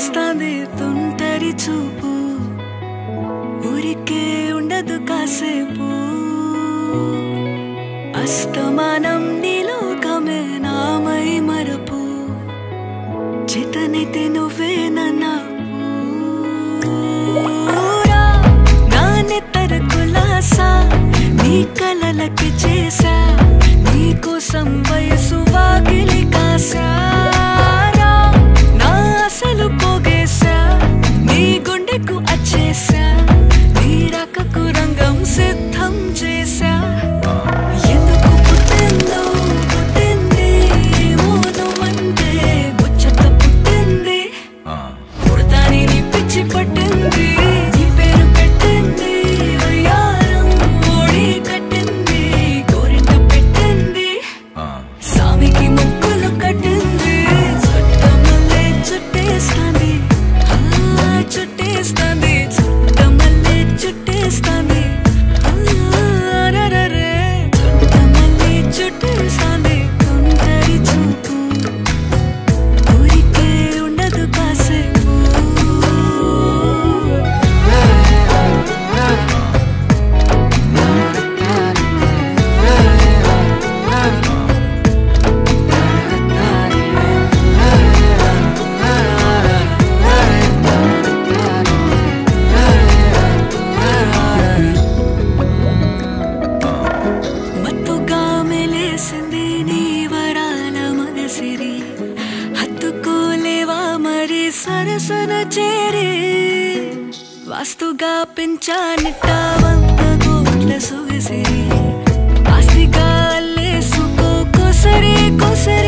చుట్టేస్తాంది తుంటరి చూపు ఊరికే ఉండదు కాసేపు అస్తమానం నీలోకమే నామై మరపు చేతనైతే నువ్వే నన్నా నానెత్తర కులాసా నీ కలలకి చేసా నీ కోసం వయసు వాకిలి కాసా నా అసలు పోగేసా నీ గుండెకు అచ్చేసా నీ రాకకు రంగం సిద్ధం చేసా ఎందుకు పుట్టిందో పుట్టింది మోనమంటే ముచ్చట పుట్టింది పుడతాని నీ పిచ్చి పట్టింది నీ పేరు పెట్టింది వయ్యారం ఓడి కట్టింది గోరింట పెట్టింది సామికి ముక్కులు కట్టింది చుట్టమల్లే చుట్టేస్తాంది చుట్టేస్తాంది చుట్టమల్లే చుట్టేస్తాంది రరరే చుట్టమల్లే చుట్టేస్తాంది తుంటరి చూపు ఊరికే ఉండదు కాసేపు మత్తుగా మెలేసింది నీ వరాల మగసిరి హత్తుకోలేవా మరి సరసన చేరి వాస్తుగా పెంచానిట్ట 100 కోట్ల సొగసిరి ఆస్తిగా అల్లేసుకో కొసరి కొసరి